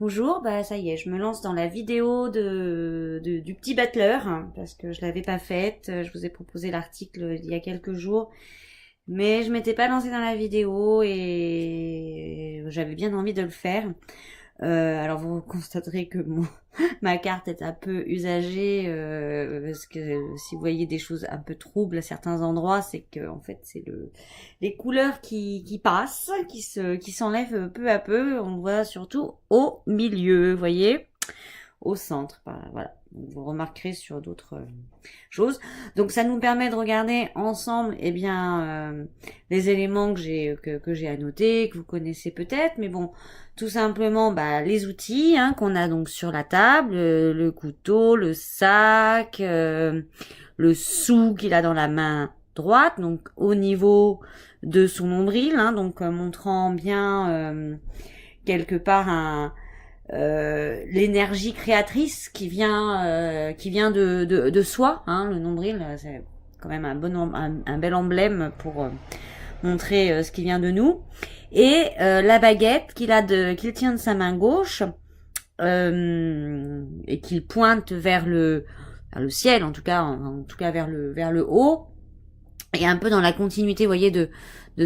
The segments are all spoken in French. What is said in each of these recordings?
Bonjour, bah ça y est, je me lance dans la vidéo du petit battleur, hein, parce que je l'avais pas faite. Je vous ai proposé l'article il y a quelques jours, mais je m'étais pas lancée dans la vidéo et j'avais bien envie de le faire. Alors vous constaterez que ma carte est un peu usagée, parce que si vous voyez des choses un peu troubles à certains endroits, c'est que en fait c'est les couleurs qui passent, qui s'enlèvent peu à peu. On le voit surtout au milieu, vous voyez, au centre. Voilà. Vous remarquerez sur d'autres choses. Donc ça nous permet de regarder ensemble, les éléments que j'ai annotés, que vous connaissez peut-être, mais bon, tout simplement les outils qu'on a donc sur la table, le couteau, le sac, le sou qu'il a dans la main droite, donc au niveau de son nombril, donc montrant bien quelque part l'énergie créatrice qui vient de soi, le nombril, c'est quand même un bel emblème pour montrer ce qui vient de nous, et la baguette qu'il tient de sa main gauche, et qu'il pointe vers vers le ciel, en tout cas vers le haut, et un peu dans la continuité, vous voyez, de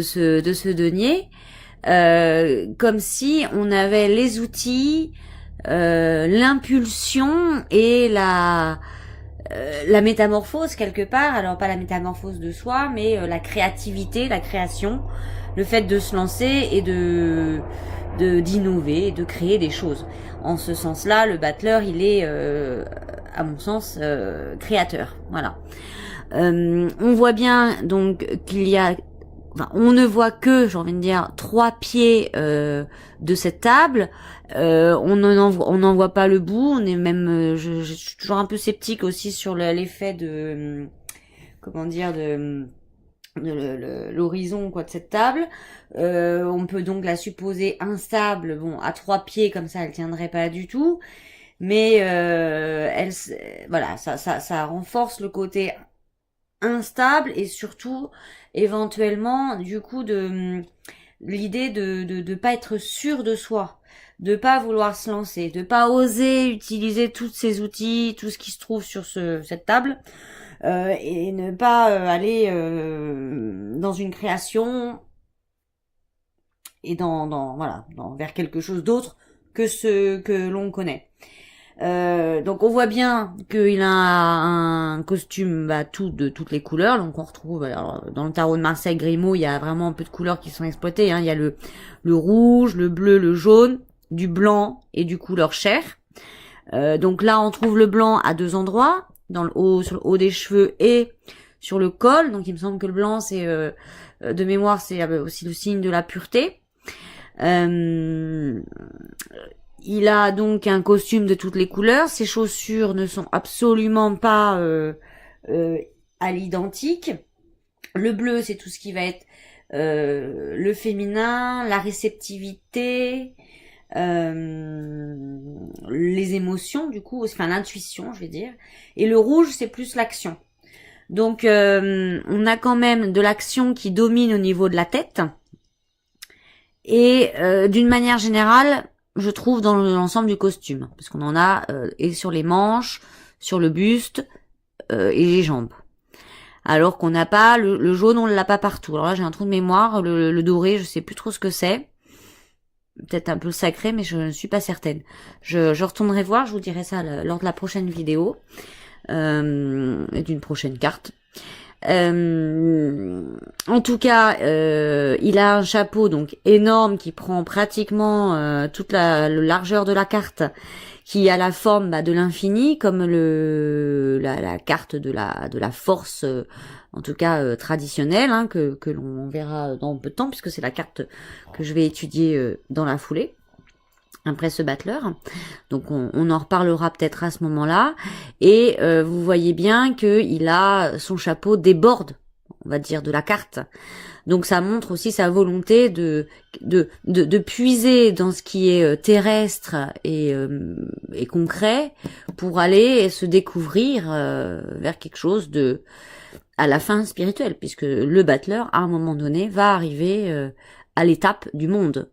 ce denier, comme si on avait les outils, l'impulsion et la métamorphose quelque part. Alors pas la métamorphose de soi, mais la créativité, la création, le fait de se lancer et d'innover, de créer des choses. En ce sens-là, le battleur, il est, à mon sens, créateur. Voilà. On voit bien donc qu'il y a, enfin, on ne voit que, j'ai envie de dire, 3 pieds de cette table. On n'en voit pas le bout. On est même, je suis toujours un peu sceptique aussi sur l'effet de, comment dire, de l'horizon quoi de cette table. On peut donc la supposer instable. Bon, à 3 pieds comme ça, elle tiendrait pas du tout. Mais voilà, ça renforce le côté instable et surtout éventuellement du coup de l'idée de pas être sûr de soi, de pas vouloir se lancer, de pas oser utiliser tous ces outils, tout ce qui se trouve sur cette table, et ne pas aller dans une création et vers quelque chose d'autre que ce que l'on connaît. Donc on voit bien qu'il a un costume de toutes les couleurs. Donc on retrouve, alors, dans le tarot de Marseille Grimaud, il y a vraiment un peu de couleurs qui sont exploitées. Il y a le rouge, le bleu, le jaune, du blanc et du couleur chair. Donc là on trouve le blanc à 2 endroits, sur le haut des cheveux et sur le col. Donc il me semble que le blanc c'est de mémoire c'est aussi le signe de la pureté. Il a donc un costume de toutes les couleurs. Ses chaussures ne sont absolument pas à l'identique. Le bleu, c'est tout ce qui va être le féminin, la réceptivité, les émotions, du coup, enfin l'intuition, je vais dire. Et le rouge, c'est plus l'action. Donc, on a quand même de l'action qui domine au niveau de la tête. Et d'une manière générale, je trouve dans l'ensemble du costume, parce qu'on en a et sur les manches, sur le buste et les jambes. Alors qu'on n'a pas le jaune, on l'a pas partout. Alors là, j'ai un trou de mémoire. Le doré, je sais plus trop ce que c'est. Peut-être un peu sacré, mais je ne suis pas certaine. Je retournerai voir. Je vous dirai ça lors de la prochaine vidéo et d'une prochaine carte. En tout cas, il a un chapeau donc énorme qui prend pratiquement toute la largeur de la carte, qui a la forme de l'infini, comme la carte de la force, en tout cas traditionnelle, que l'on verra dans peu de temps, puisque c'est la carte que je vais étudier dans la foulée après ce battleur. Donc on en reparlera peut-être à ce moment-là. Et vous voyez bien que il a son chapeau déborde, on va dire, de la carte. Donc ça montre aussi sa volonté de puiser dans ce qui est terrestre et concret pour aller se découvrir vers quelque chose de à la fin spirituel, puisque le battleur à un moment donné va arriver à l'étape du monde.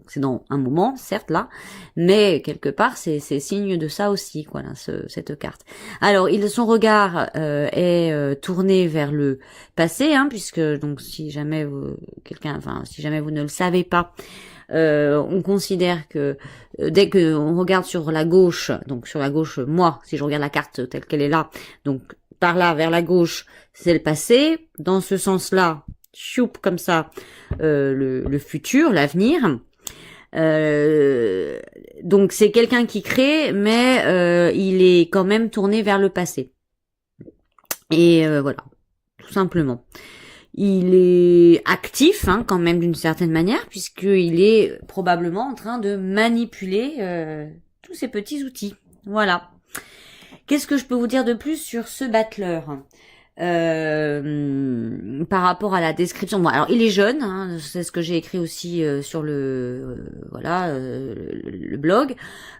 C'est dans un moment, certes, là, mais quelque part, c'est signe de ça aussi, quoi, là, cette carte. Alors, son regard est tourné vers le passé, hein, puisque, donc, si jamais si jamais vous ne le savez pas, on considère que dès que on regarde sur la gauche, donc sur la gauche, moi, si je regarde la carte telle qu'elle est là, donc par là vers la gauche, c'est le passé. Dans ce sens-là, choup comme ça, le futur, l'avenir. Donc c'est quelqu'un qui crée, mais il est quand même tourné vers le passé. Et voilà, tout simplement. Il est actif, hein, quand même d'une certaine manière, puisqu'il est probablement en train de manipuler tous ces petits outils. Voilà. Qu'est-ce que je peux vous dire de plus sur ce battleur par rapport à la description? Bon, alors il est jeune, hein, c'est ce que j'ai écrit aussi sur le blog.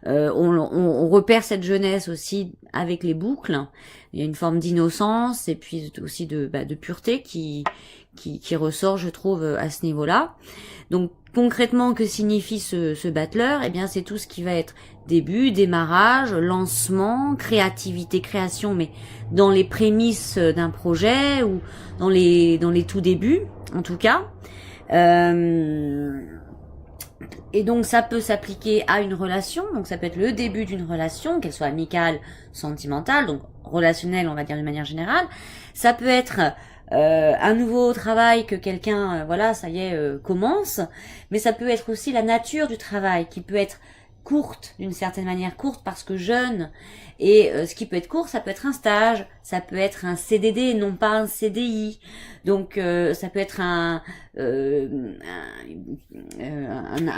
On repère cette jeunesse aussi avec les boucles. Il y a une forme d'innocence et puis aussi de pureté qui ressort, je trouve, à ce niveau-là. Donc concrètement, que signifie ce battleur? Eh bien, c'est tout ce qui va être début, démarrage, lancement, créativité, création, mais dans les prémices d'un projet ou dans les tout débuts, en tout cas. Et donc ça peut s'appliquer à une relation, donc ça peut être le début d'une relation, qu'elle soit amicale, sentimentale, donc relationnelle, on va dire d'une manière générale. Ça peut être un nouveau travail que quelqu'un, voilà, ça y est, commence, mais ça peut être aussi la nature du travail qui peut être courte, d'une certaine manière courte parce que jeune, et ce qui peut être court, ça peut être un stage, ça peut être un CDD, non pas un CDI, donc ça peut être un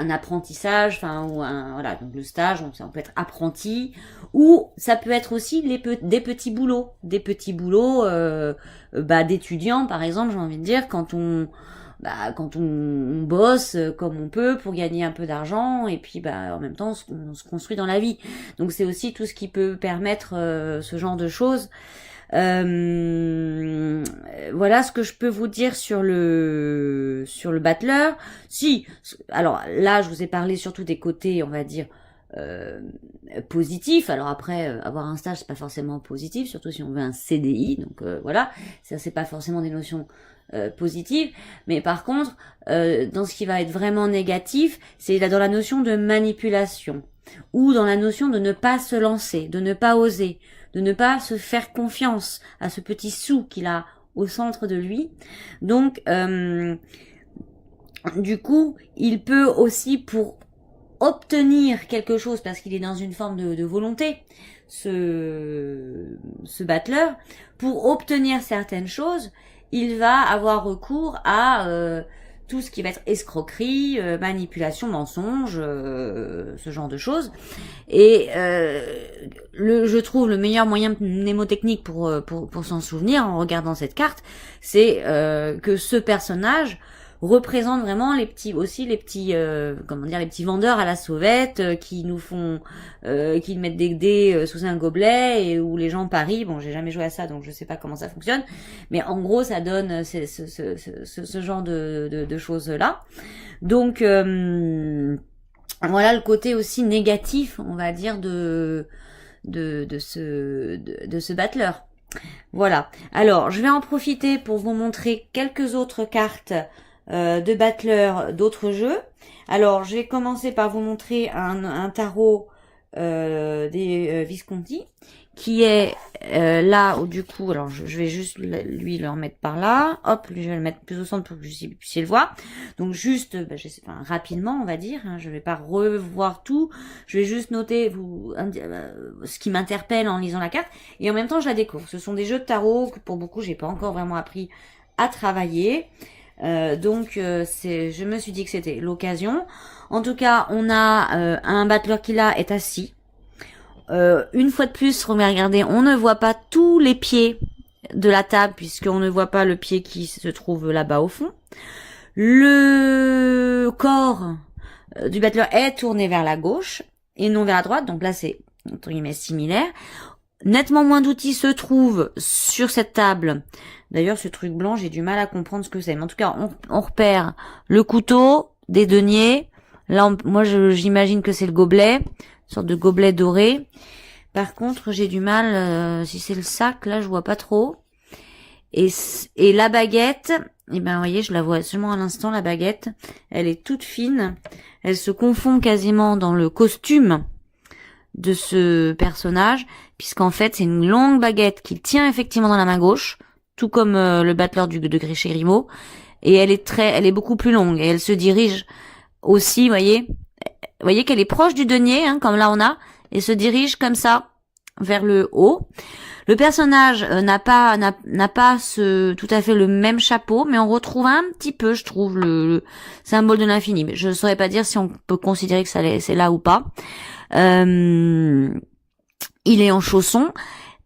apprentissage, enfin ou voilà, donc le stage, donc ça peut être apprenti, ou ça peut être aussi des petits boulots d'étudiants par exemple, j'ai envie de dire, quand on bosse comme on peut pour gagner un peu d'argent et puis en même temps on se construit dans la vie. Donc c'est aussi tout ce qui peut permettre ce genre de choses. Voilà ce que je peux vous dire sur le battleur. Si, alors là je vous ai parlé surtout des côtés, on va dire positif. Alors après, avoir un stage c'est pas forcément positif, surtout si on veut un CDI. Donc voilà, ça c'est pas forcément des notions positives. Mais par contre, dans ce qui va être vraiment négatif, c'est dans la notion de manipulation ou dans la notion de ne pas se lancer, de ne pas oser, de ne pas se faire confiance à ce petit sou qu'il a au centre de lui. Donc du coup, il peut aussi, pour obtenir quelque chose, parce qu'il est dans une forme de volonté, ce battleur, pour obtenir certaines choses, il va avoir recours à tout ce qui va être escroquerie, manipulation, mensonge, ce genre de choses. Et je trouve le meilleur moyen mnémotechnique pour s'en souvenir en regardant cette carte, c'est que ce personnage représente vraiment les petits vendeurs à la sauvette qui nous font qui mettent des dés sous un gobelet et où les gens parient. Bon, j'ai jamais joué à ça donc je sais pas comment ça fonctionne, mais en gros ça donne ce genre de choses là. Donc voilà le côté aussi négatif, on va dire, de ce battleur. Voilà. Alors, je vais en profiter pour vous montrer quelques autres cartes de battleurs d'autres jeux. Alors, je vais commencer par vous montrer un tarot des Visconti, qui est là où du coup, alors je vais juste lui le remettre par là, hop, lui je vais le mettre plus au centre pour que vous puissiez le voir. Donc juste, rapidement on va dire, hein, je vais pas revoir tout, je vais juste noter ce qui m'interpelle en lisant la carte, et en même temps je la découvre. Ce sont des jeux de tarot que pour beaucoup j'ai pas encore vraiment appris à travailler. Donc je me suis dit que c'était l'occasion. En tout cas, on a un battleur qui là est assis. Une fois de plus, regardez, on ne voit pas tous les pieds de la table puisqu'on ne voit pas le pied qui se trouve là-bas au fond. Le corps du battleur est tourné vers la gauche et non vers la droite, donc là c'est entre guillemets similaire. Nettement moins d'outils se trouvent sur cette table. D'ailleurs, ce truc blanc, j'ai du mal à comprendre ce que c'est. Mais en tout cas, on repère le couteau, des deniers, Là, moi, j'imagine que c'est le gobelet, une sorte de gobelet doré. Par contre, j'ai du mal, si c'est le sac, là, je vois pas trop. Et la baguette, eh ben, vous voyez, je la vois seulement à l'instant, la baguette. Elle est toute fine. Elle se confond quasiment dans le costume de ce personnage, puisqu'en fait, c'est une longue baguette qu'il tient effectivement dans la main gauche, tout comme le battleur de Grischerimo. Et elle est beaucoup plus longue. Et elle se dirige aussi, vous voyez qu'elle est proche du denier, hein, comme là on a, et se dirige comme ça vers le haut. Le personnage n'a pas tout à fait le même chapeau, mais on retrouve un petit peu, je trouve, le symbole de l'infini. Mais je ne saurais pas dire si on peut considérer que c'est là ou pas. Il est en chaussons.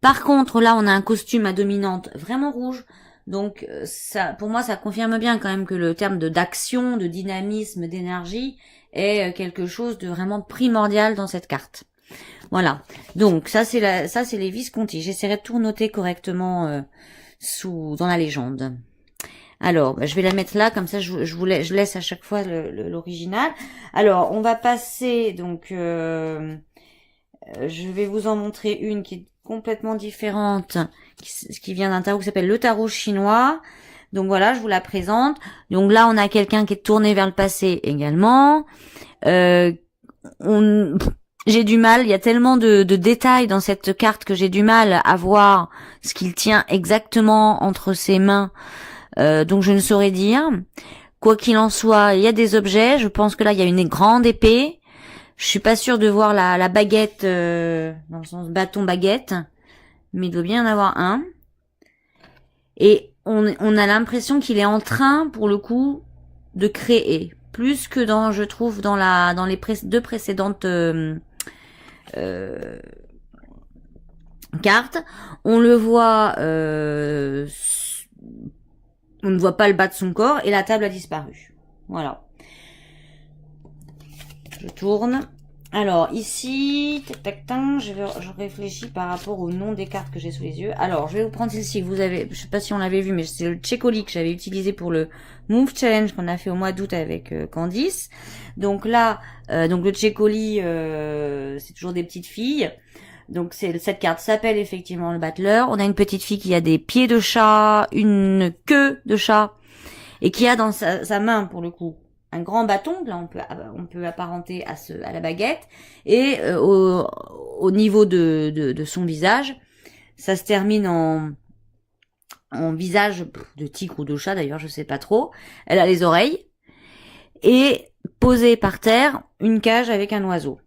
Par contre, là, on a un costume à dominante vraiment rouge. Donc, ça, pour moi, ça confirme bien quand même que le terme d'action, de dynamisme, d'énergie est quelque chose de vraiment primordial dans cette carte. Voilà. Donc ça c'est les Visconti. J'essaierai de tout noter correctement dans la légende. Alors, je vais la mettre là, comme ça je laisse à chaque fois l'original. Alors, on va passer donc je vais vous en montrer une qui est complètement différente, qui vient d'un tarot qui s'appelle le tarot chinois. Donc voilà, je vous la présente. Donc là, on a quelqu'un qui est tourné vers le passé également. J'ai du mal, il y a tellement de détails dans cette carte que j'ai du mal à voir ce qu'il tient exactement entre ses mains, donc je ne saurais dire. Quoi qu'il en soit, il y a des objets, je pense que là il y a une grande épée, je suis pas sûre de voir la baguette, dans le sens bâton-baguette, mais il doit bien y en avoir un. Et on a l'impression qu'il est en train, pour le coup, de créer, plus que je trouve, dans les deux précédentes carte. On le voit, on ne voit pas le bas de son corps et la table a disparu. Voilà. Je tourne. Alors ici, tac tac tac, je réfléchis par rapport au nom des cartes que j'ai sous les yeux. Alors je vais vous prendre celle-ci que vous avez, je sais pas si on l'avait vu, mais c'est le Tchekoli que j'avais utilisé pour le Move Challenge qu'on a fait au mois d'août avec Candice. Donc là, donc le Tchekoli, c'est toujours des petites filles. Donc cette carte s'appelle effectivement le Battler. On a une petite fille qui a des pieds de chat, une queue de chat, et qui a dans sa main, pour le coup, un grand bâton. Là on peut apparenter à la baguette, et au niveau de son visage, ça se termine en visage de tigre ou de chat, d'ailleurs je sais pas trop. Elle a les oreilles, et posée par terre une cage avec un oiseau.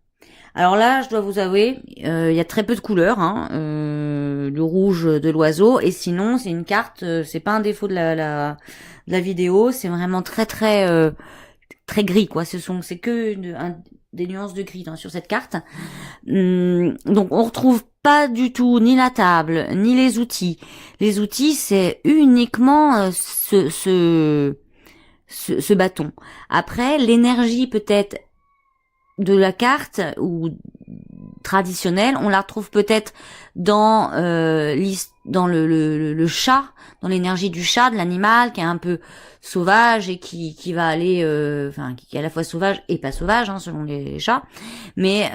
Alors là, je dois vous avouer, il y a très peu de couleurs, hein, le rouge de l'oiseau, et sinon c'est une carte, c'est pas un défaut de la vidéo, c'est vraiment très gris, quoi. C'est que des nuances de gris sur cette carte. Donc on retrouve pas du tout ni la table ni les outils. Les outils, c'est uniquement ce bâton. Après, l'énergie peut-être de la carte ou traditionnelle, on la retrouve peut-être dans le chat, dans l'énergie du chat, de l'animal qui est un peu sauvage et qui va aller, qui est à la fois sauvage et pas sauvage, hein, selon les chats. Mais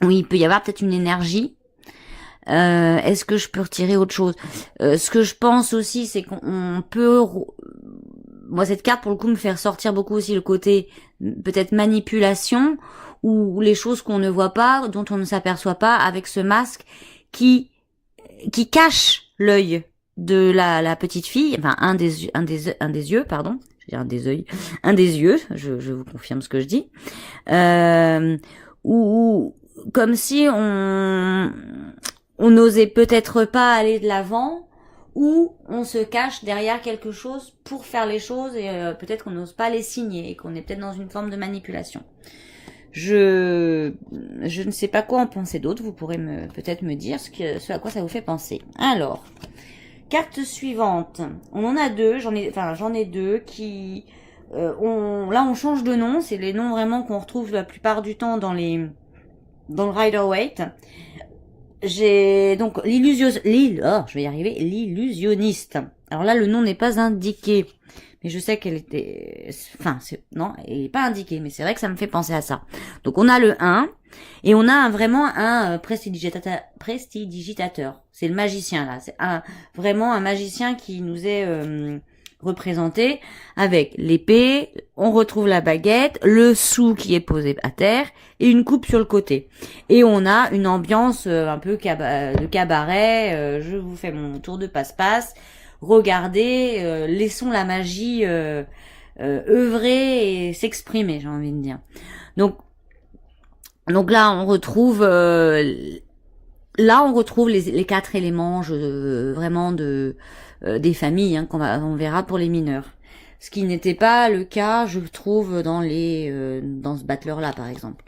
oui, il peut y avoir peut-être une énergie. Est-ce que je peux retirer autre chose? Ce que je pense aussi, c'est qu'on peut... Moi, cette carte, pour le coup, me fait ressortir beaucoup aussi le côté peut-être manipulation, ou les choses qu'on ne voit pas, dont on ne s'aperçoit pas, avec ce masque qui cache l'œil de la petite fille, enfin un des yeux, pardon, je veux dire un des yeux, je vous confirme ce que je dis, ou comme si on n'osait peut-être pas aller de l'avant, ou on se cache derrière quelque chose pour faire les choses, et peut-être qu'on n'ose pas les signer, et qu'on est peut-être dans une forme de manipulation. Je ne sais pas quoi en penser d'autre, vous pourrez peut-être me dire ce à quoi ça vous fait penser. Alors, carte suivante, on en a deux, j'en ai deux qui... on change de nom, c'est les noms vraiment qu'on retrouve la plupart du temps dans le Rider-Waite. J'ai donc l'illusionniste. Alors là, le nom n'est pas indiqué, mais je sais qu'elle était, enfin, non, elle est pas indiquée, mais c'est vrai que ça me fait penser à ça. Donc on a le 1, et on a vraiment un prestidigitateur. C'est le magicien là, c'est vraiment un magicien qui nous est représenté avec l'épée, on retrouve la baguette, le sou qui est posé à terre et une coupe sur le côté. Et on a une ambiance un peu de cabaret, je vous fais mon tour de passe-passe, regardez, laissons la magie œuvrer et s'exprimer, j'ai envie de dire. Donc là on retrouve les 4 éléments vraiment des familles on verra pour les mineurs. Ce qui n'était pas le cas, je trouve, dans ce battleur-là, par exemple,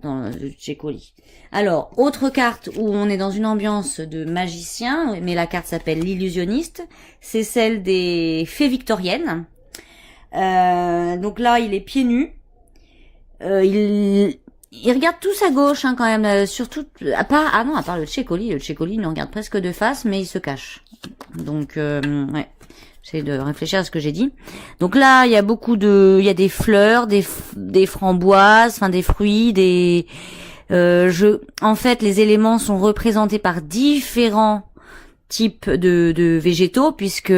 dans le Tchécoli. Alors, autre carte où on est dans une ambiance de magicien, mais la carte s'appelle l'illusionniste, c'est celle des fées victoriennes. Donc là, il est pieds nus. Il regarde tous à gauche quand même, surtout à part le Tchécoli. Le Tchécoli, il nous regarde presque de face, mais il se cache. Donc ouais, j'essaie de réfléchir à ce que j'ai dit. Donc là, il y a des fleurs, des framboises, enfin des fruits, en fait, les éléments sont représentés par différents types de végétaux, puisque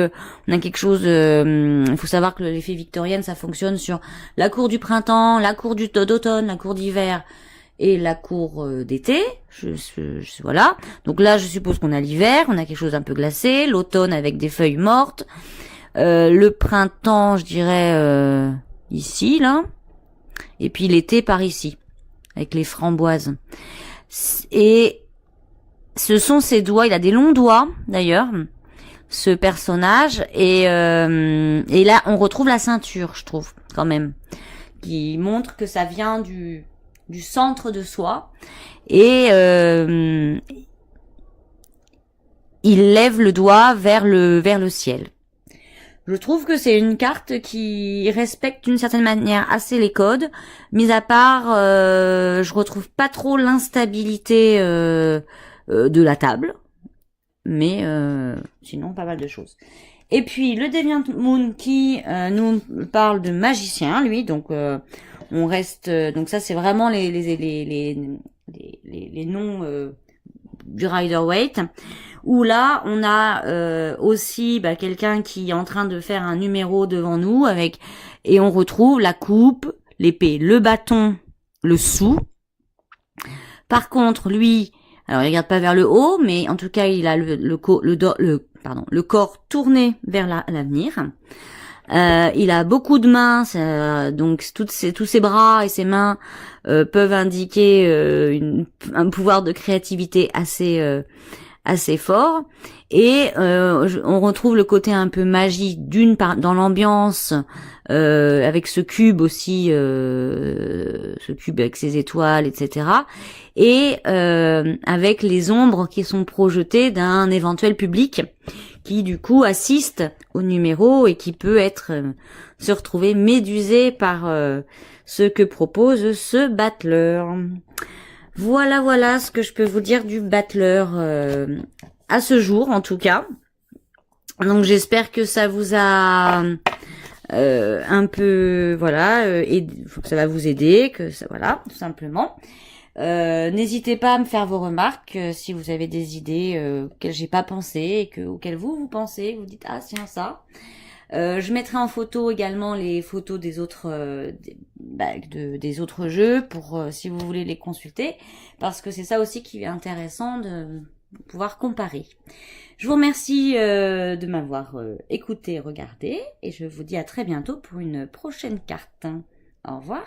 on a quelque chose, il faut savoir que les fées victoriennes, ça fonctionne sur la cour du printemps, la cour d'automne, la cour d'hiver et la cour d'été. Voilà. Donc là, je suppose qu'on a l'hiver, on a quelque chose d'un peu glacé, l'automne avec des feuilles mortes, le printemps, je dirais ici, là, et puis l'été par ici, avec les framboises. Et ce sont ses doigts, il a des longs doigts d'ailleurs, ce personnage, et là on retrouve la ceinture, je trouve, quand même, qui montre que ça vient du centre de soi, et il lève le doigt vers le ciel. Je trouve que c'est une carte qui respecte d'une certaine manière assez les codes, mis à part, je retrouve pas trop l'instabilité de la table, mais sinon pas mal de choses. Et puis le Deviant Moon qui nous parle de magicien, lui, donc on reste, donc ça c'est vraiment les noms du Rider-Waite, où là on a aussi quelqu'un qui est en train de faire un numéro devant nous et on retrouve la coupe, l'épée, le bâton, le sou. Par contre, lui, alors il regarde pas vers le haut, mais en tout cas il a le corps tourné vers l'avenir. Il a beaucoup de mains, donc tous ses bras et ses mains peuvent indiquer un pouvoir de créativité assez fort. Et on retrouve le côté un peu magie dans l'ambiance, avec ce cube aussi, ce cube avec ses étoiles, etc. Et avec les ombres qui sont projetées d'un éventuel public qui du coup assiste au numéro et qui peut se retrouver médusé par ce que propose ce battleur. Voilà ce que je peux vous dire du battleur à ce jour en tout cas. Donc j'espère que ça vous a un peu ça va vous aider, tout simplement. N'hésitez pas à me faire vos remarques si vous avez des idées auxquelles j'ai pas pensé et auxquelles vous pensez, vous dites ah tiens ça. Je mettrai en photo également les photos des autres des autres jeux pour si vous voulez les consulter, parce que c'est ça aussi qui est intéressant de pouvoir comparer. Je vous remercie de m'avoir écouté, regardé, et je vous dis à très bientôt pour une prochaine carte. Au revoir.